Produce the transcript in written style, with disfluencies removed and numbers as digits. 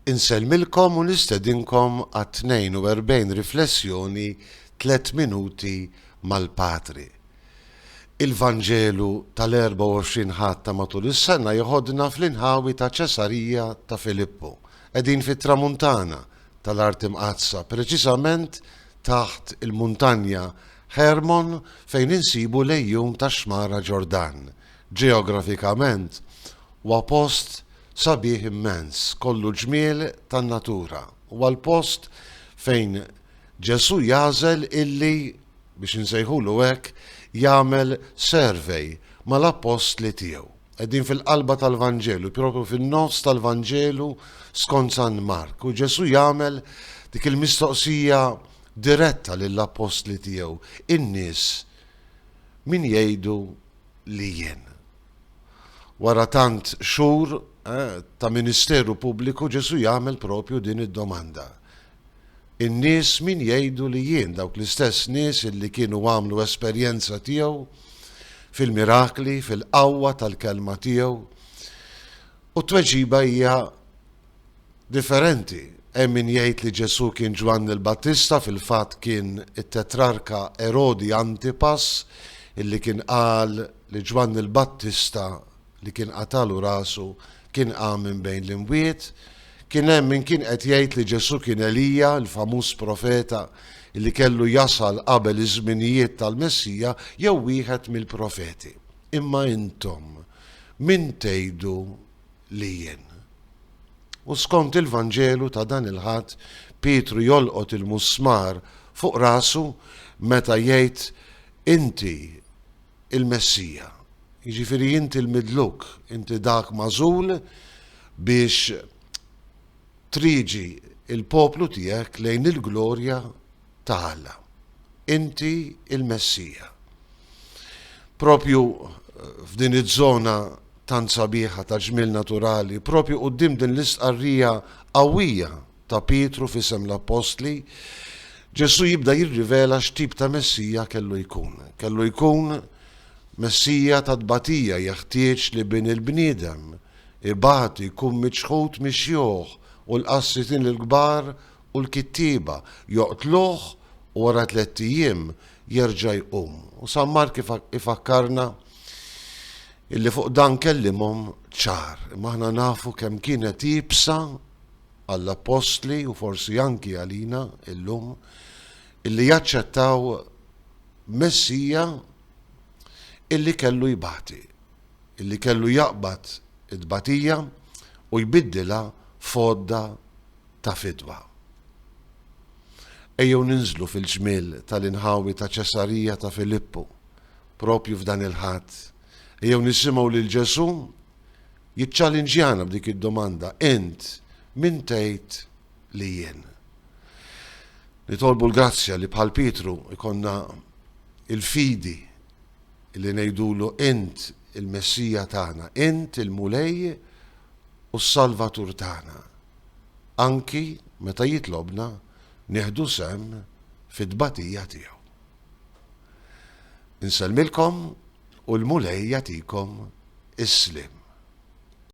Insellmilkom u nistedinkom għat 42 riflessjoni 3 minuti mal-Patri. Il-Vanġelu tal-24 ħatta matul is-sena joħodna fl-inħawi ta' Ċesarija ta' Filippo, qegħdin fit-tramuntana tal-Art Imqazza, preċisament taħt il-muntanja Hermon fejn insibu lejjum ta' xmara Ġordan. Ġeografikament huwa post sabiħ immens, kollu ġmiel tan-natura, huwa l-post fejn Ġesu jażel illi biex insejħulu hekk jagħmel survey mal-apostli tiegħu. Qegħdin fil-qalba tal-Vanġelu, propru fin-nofs tal-Vanġelu skont San Mark, u Ġesu jagħmel dik il-mistoqsija diretta lill-apostli tiegħu. In-nies min jgħidu li jien? Wara tant xhur ta' ministeru pubbliku Ġesu jagħmel propju din id-domanda. In-nies min jgħidu li jien, dawk l-istess nies illi kienu għamlu esperjenza tiegħu fil-mirakli, fil-qawwa tal-kelma tiegħu. U tweġiba hija differenti. Hemm min jgħid li Ġesu kien Ġwann il-Battista, fil-fatt kien it-tetrarka Erodi Antipas illi kien qal li Ġwann il-Battista li kien qatalu rasu kien qam minn bejn l-imwiet. Kien hemm min kien qed jgħid li Ġesu kien Elija, il-famuż profeta li kellu jasal qabel iż-żminijiet tal-Messija, jew wieħed mill-profeti. Imma intom min tgħidu li jien? U skont il-Vanġelu ta' dan il-ħadd, Pietru jolqot il-musmar fuq rasu meta jgħid inti il-Messija. Jiġifieri inti l-midluk, inti dak magħżul biex triġi il-poplu tiegħek lejn il-glorja ta' Alla. Inti il-Messija. Propju f'din iż-żona tant sabiħa ta' ġmiel naturali, propju quddiem din l-istqarrija qawwija ta' Pietru f'isem l-Apostli, Ġesu jibda jirrivela x'tip ta' Messija kellu jkun. Kellu jkun Messija ta' tbatija, jeħtieġ li bin il-bniedem ibati jkun miċħud mixjuħ u l-qassitin l-kbar u l-kittiba joqtluh u wara 3 ijiem jerġa' jqum. U San Mark ifakkarna illi fuq dan kellimhom ċar, imma aħna nafu kemm kienet jibsa għall-apostli u forsi anki għalina illum illi jaċċettaw Messija illi kellu jibati, illi kellu jaqbad id-batija u jbiddilha fodda ta' fidwa. Ejjew ninżlu fil-ġmiel tal-inħawi ta' Ċesarija ta' Filippo, propju f'dan il-ħadd. Ejjew nisimgħu lil Ġesu jiċċalinġjana b'dik id-domanda, int min tgħid li jien? Nitolbu l-grazzja li bħal Pietru ikonna il-fidi illi ngħidulu int il-Messija tagħna, int il-Mulej u s-Salvatur tagħna. Anki meta jitlobna nieħdu sem fid-tbatija tiegħu. Insellmilkom u l-Mulej jagħtikom is-slim.